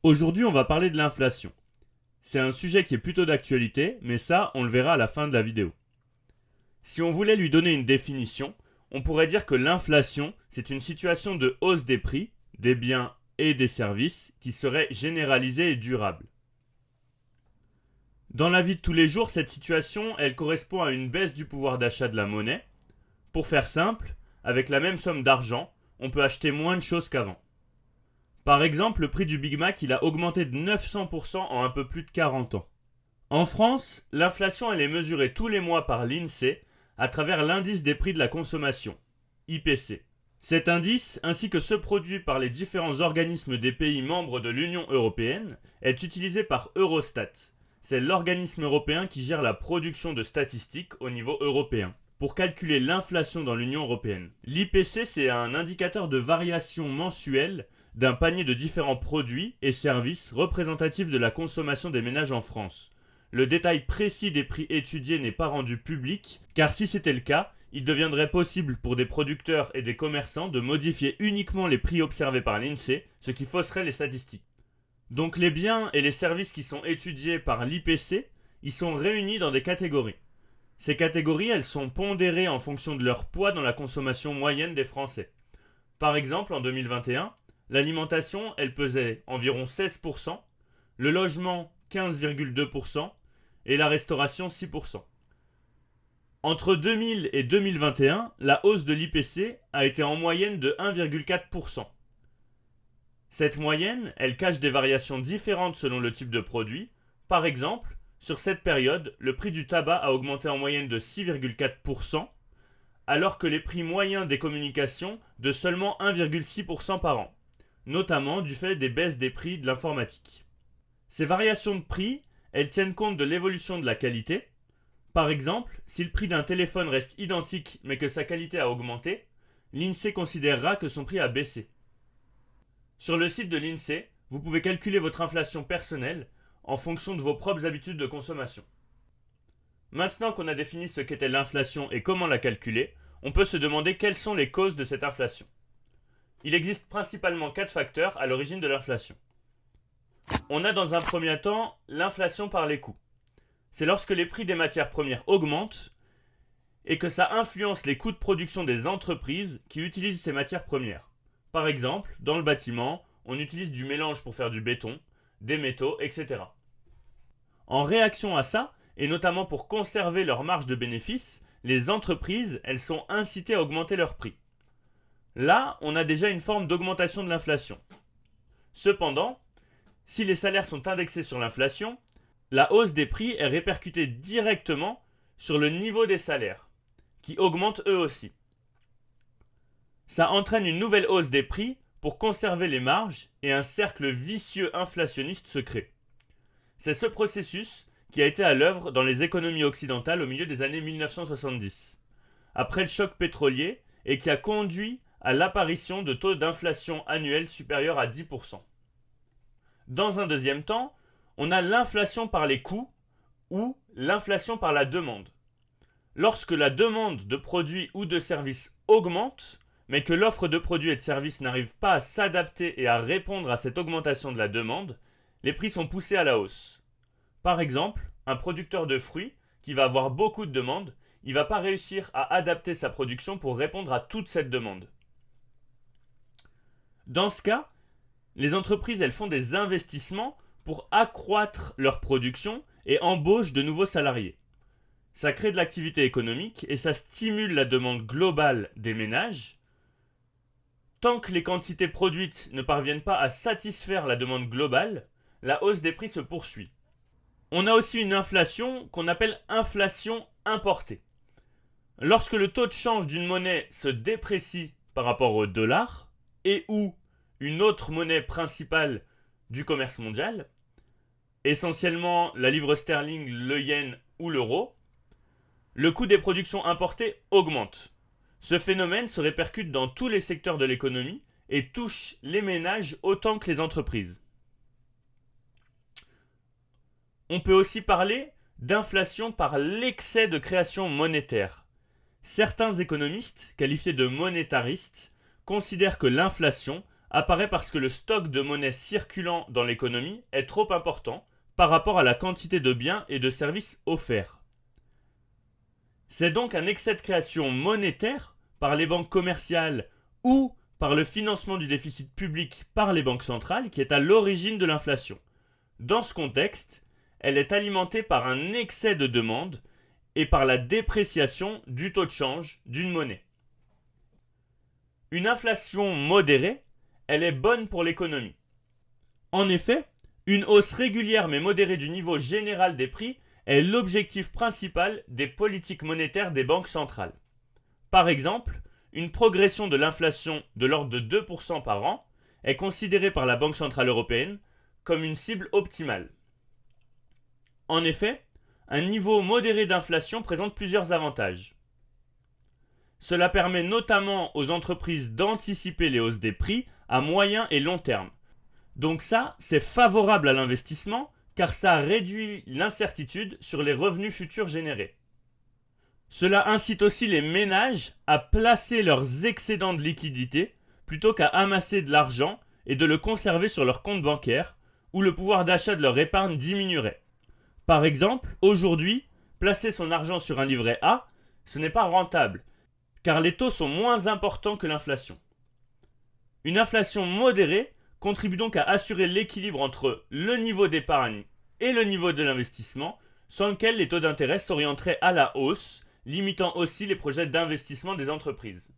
Aujourd'hui, on va parler de l'inflation. C'est un sujet qui est plutôt d'actualité, mais ça, on le verra à la fin de la vidéo. Si on voulait lui donner une définition, on pourrait dire que l'inflation, c'est une situation de hausse des prix, des biens et des services qui serait généralisée et durable. Dans la vie de tous les jours, cette situation, elle correspond à une baisse du pouvoir d'achat de la monnaie. Pour faire simple, avec la même somme d'argent, on peut acheter moins de choses qu'avant. Par exemple, le prix du Big Mac, il a augmenté de 900% en un peu plus de 40 ans. En France, l'inflation, elle est mesurée tous les mois par l'INSEE à travers l'indice des prix de la consommation, IPC. Cet indice, ainsi que ceux produits par les différents organismes des pays membres de l'Union européenne, est utilisé par Eurostat. C'est l'organisme européen qui gère la production de statistiques au niveau européen, pour calculer l'inflation dans l'Union européenne. L'IPC, c'est un indicateur de variation mensuelle d'un panier de différents produits et services représentatifs de la consommation des ménages en France. Le détail précis des prix étudiés n'est pas rendu public, car si c'était le cas, il deviendrait possible pour des producteurs et des commerçants de modifier uniquement les prix observés par l'INSEE, ce qui fausserait les statistiques. Donc les biens et les services qui sont étudiés par l'IPC, ils sont réunis dans des catégories. Ces catégories, elles sont pondérées en fonction de leur poids dans la consommation moyenne des Français. Par exemple, en 2021, l'alimentation, elle pesait environ 16%, le logement 15,2% et la restauration 6%. Entre 2000 et 2021, la hausse de l'IPC a été en moyenne de 1,4%. Cette moyenne, elle cache des variations différentes selon le type de produit. Par exemple, sur cette période, le prix du tabac a augmenté en moyenne de 6,4%, alors que les prix moyens des communications de seulement 1,6% par an, notamment du fait des baisses des prix de l'informatique. Ces variations de prix, elles tiennent compte de l'évolution de la qualité. Par exemple, si le prix d'un téléphone reste identique mais que sa qualité a augmenté, l'INSEE considérera que son prix a baissé. Sur le site de l'INSEE, vous pouvez calculer votre inflation personnelle en fonction de vos propres habitudes de consommation. Maintenant qu'on a défini ce qu'était l'inflation et comment la calculer, on peut se demander quelles sont les causes de cette inflation. Il existe principalement 4 facteurs à l'origine de l'inflation. On a dans un premier temps l'inflation par les coûts. C'est lorsque les prix des matières premières augmentent et que ça influence les coûts de production des entreprises qui utilisent ces matières premières. Par exemple, dans le bâtiment, on utilise du mélange pour faire du béton, des métaux, etc. En réaction à ça, et notamment pour conserver leur marge de bénéfice, les entreprises, elles sont incitées à augmenter leurs prix. Là, on a déjà une forme d'augmentation de l'inflation. Cependant, si les salaires sont indexés sur l'inflation, la hausse des prix est répercutée directement sur le niveau des salaires, qui augmentent eux aussi. Ça entraîne une nouvelle hausse des prix pour conserver les marges et un cercle vicieux inflationniste se crée. C'est ce processus qui a été à l'œuvre dans les économies occidentales au milieu des années 1970, après le choc pétrolier, et qui a conduit à l'apparition de taux d'inflation annuels supérieurs à 10%. Dans un deuxième temps, on a l'inflation par les coûts ou l'inflation par la demande. Lorsque la demande de produits ou de services augmente, mais que l'offre de produits et de services n'arrive pas à s'adapter et à répondre à cette augmentation de la demande, les prix sont poussés à la hausse. Par exemple, un producteur de fruits qui va avoir beaucoup de demandes, il ne va pas réussir à adapter sa production pour répondre à toute cette demande. Dans ce cas, les entreprises, elles font des investissements pour accroître leur production et embauchent de nouveaux salariés. Ça crée de l'activité économique et ça stimule la demande globale des ménages. Tant que les quantités produites ne parviennent pas à satisfaire la demande globale, la hausse des prix se poursuit. On a aussi une inflation qu'on appelle inflation importée. Lorsque le taux de change d'une monnaie se déprécie par rapport au dollar et ou une autre monnaie principale du commerce mondial, essentiellement la livre sterling, le yen ou l'euro, le coût des productions importées augmente. Ce phénomène se répercute dans tous les secteurs de l'économie et touche les ménages autant que les entreprises. On peut aussi parler d'inflation par l'excès de création monétaire. Certains économistes, qualifiés de monétaristes, considère que l'inflation apparaît parce que le stock de monnaie circulant dans l'économie est trop important par rapport à la quantité de biens et de services offerts. C'est donc un excès de création monétaire par les banques commerciales ou par le financement du déficit public par les banques centrales qui est à l'origine de l'inflation. Dans ce contexte, elle est alimentée par un excès de demande et par la dépréciation du taux de change d'une monnaie. Une inflation modérée, elle est bonne pour l'économie. En effet, une hausse régulière mais modérée du niveau général des prix est l'objectif principal des politiques monétaires des banques centrales. Par exemple, une progression de l'inflation de l'ordre de 2% par an est considérée par la Banque centrale européenne comme une cible optimale. En effet, un niveau modéré d'inflation présente plusieurs avantages. Cela permet notamment aux entreprises d'anticiper les hausses des prix à moyen et long terme. Donc ça, c'est favorable à l'investissement car ça réduit l'incertitude sur les revenus futurs générés. Cela incite aussi les ménages à placer leurs excédents de liquidité plutôt qu'à amasser de l'argent et de le conserver sur leur compte bancaire où le pouvoir d'achat de leur épargne diminuerait. Par exemple, aujourd'hui, placer son argent sur un livret A, ce n'est pas rentable car les taux sont moins importants que l'inflation. Une inflation modérée contribue donc à assurer l'équilibre entre le niveau d'épargne et le niveau de l'investissement, sans lequel les taux d'intérêt s'orienteraient à la hausse, limitant aussi les projets d'investissement des entreprises.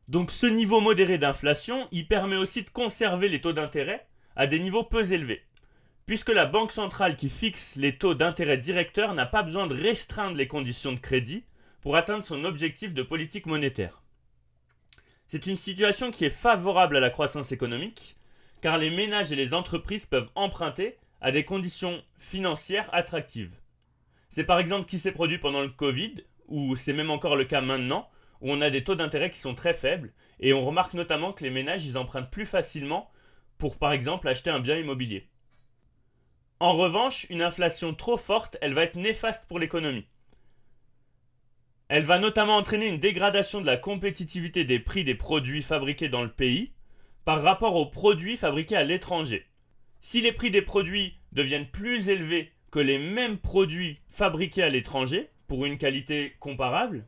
Donc ce niveau modéré d'inflation, il permet aussi de conserver les taux d'intérêt à des niveaux peu élevés, puisque la banque centrale qui fixe les taux d'intérêt directeurs n'a pas besoin de restreindre les conditions de crédit pour atteindre son objectif de politique monétaire. C'est une situation qui est favorable à la croissance économique, car les ménages et les entreprises peuvent emprunter à des conditions financières attractives. C'est par exemple ce qui s'est produit pendant le Covid, ou c'est même encore le cas maintenant, où on a des taux d'intérêt qui sont très faibles, et on remarque notamment que les ménages ils empruntent plus facilement pour par exemple acheter un bien immobilier. En revanche, une inflation trop forte, elle va être néfaste pour l'économie. Elle va notamment entraîner une dégradation de la compétitivité des prix des produits fabriqués dans le pays par rapport aux produits fabriqués à l'étranger. Si les prix des produits deviennent plus élevés que les mêmes produits fabriqués à l'étranger, pour une qualité comparable,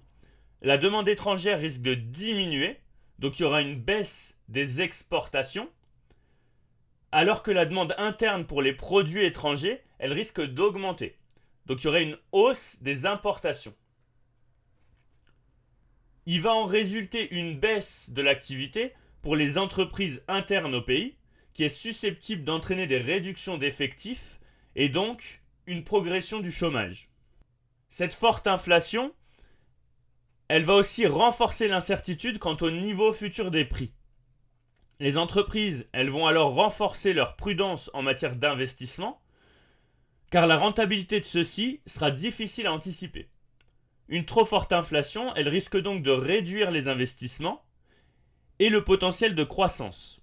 la demande étrangère risque de diminuer, donc il y aura une baisse des exportations, alors que la demande interne pour les produits étrangers, elle risque d'augmenter. Donc il y aurait une hausse des importations. Il va en résulter une baisse de l'activité pour les entreprises internes au pays, qui est susceptible d'entraîner des réductions d'effectifs et donc une progression du chômage. Cette forte inflation, elle va aussi renforcer l'incertitude quant au niveau futur des prix. Les entreprises, elles vont alors renforcer leur prudence en matière d'investissement, car la rentabilité de ceux-ci sera difficile à anticiper. Une trop forte inflation, elle risque donc de réduire les investissements et le potentiel de croissance.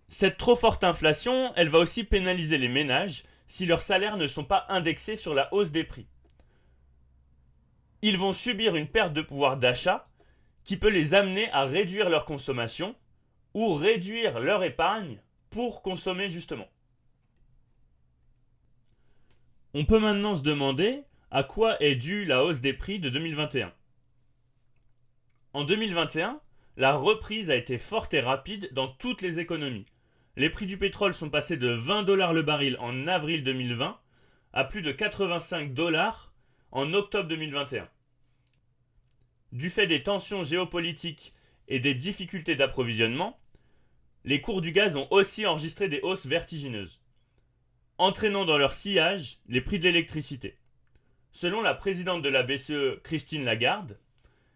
Cette trop forte inflation, elle va aussi pénaliser les ménages si leurs salaires ne sont pas indexés sur la hausse des prix. Ils vont subir une perte de pouvoir d'achat qui peut les amener à réduire leur consommation ou réduire leur épargne pour consommer justement. On peut maintenant se demander à quoi est due la hausse des prix de 2021. En 2021, la reprise a été forte et rapide dans toutes les économies. Les prix du pétrole sont passés de 20 $ le baril en avril 2020 à plus de 85 $ en octobre 2021. Du fait des tensions géopolitiques et des difficultés d'approvisionnement, les cours du gaz ont aussi enregistré des hausses vertigineuses, entraînant dans leur sillage les prix de l'électricité. Selon la présidente de la BCE, Christine Lagarde,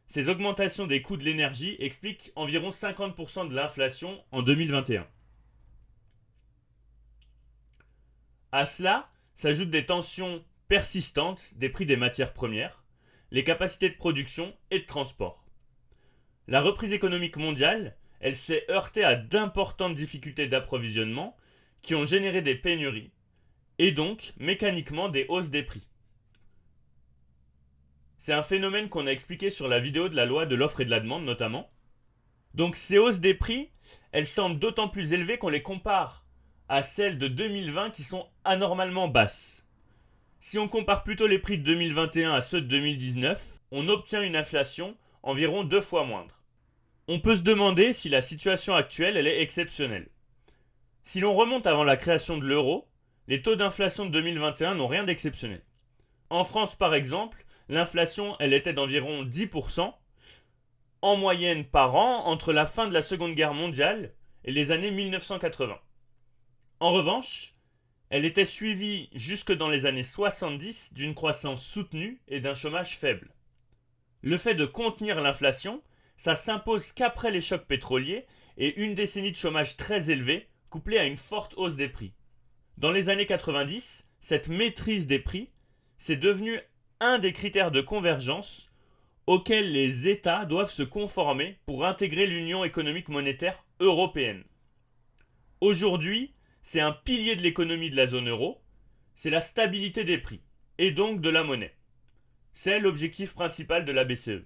ces augmentations des coûts de l'énergie expliquent environ 50% de l'inflation en 2021. À cela s'ajoutent des tensions persistantes des prix des matières premières, les capacités de production et de transport. La reprise économique mondiale, elle s'est heurtée à d'importantes difficultés d'approvisionnement qui ont généré des pénuries et donc mécaniquement des hausses des prix. C'est un phénomène qu'on a expliqué sur la vidéo de la loi de l'offre et de la demande notamment. Donc ces hausses des prix, elles semblent d'autant plus élevées qu'on les compare à celles de 2020 qui sont anormalement basses. Si on compare plutôt les prix de 2021 à ceux de 2019, on obtient une inflation environ 2 fois moindre. On peut se demander si la situation actuelle elle est exceptionnelle. Si l'on remonte avant la création de l'euro, les taux d'inflation de 2021 n'ont rien d'exceptionnel. En France par exemple, l'inflation elle était d'environ 10%, en moyenne par an entre la fin de la Seconde Guerre mondiale et les années 1980. En revanche, elle était suivie jusque dans les années 70 d'une croissance soutenue et d'un chômage faible. Le fait de contenir l'inflation, ça s'impose qu'après les chocs pétroliers et une décennie de chômage très élevé, couplée à une forte hausse des prix. Dans les années 90, cette maîtrise des prix, c'est devenu un des critères de convergence auxquels les États doivent se conformer pour intégrer l'Union économique monétaire européenne. Aujourd'hui, c'est un pilier de l'économie de la zone euro, c'est la stabilité des prix, et donc de la monnaie. C'est l'objectif principal de la BCE.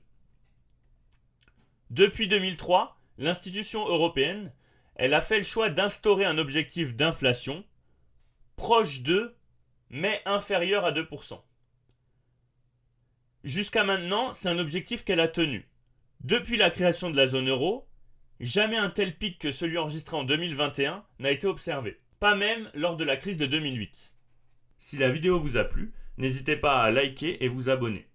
Depuis 2003, l'institution européenne, elle a fait le choix d'instaurer un objectif d'inflation proche de, mais inférieur à 2%. Jusqu'à maintenant, c'est un objectif qu'elle a tenu. Depuis la création de la zone euro, jamais un tel pic que celui enregistré en 2021 n'a été observé. Pas même lors de la crise de 2008. Si la vidéo vous a plu, n'hésitez pas à liker et vous abonner.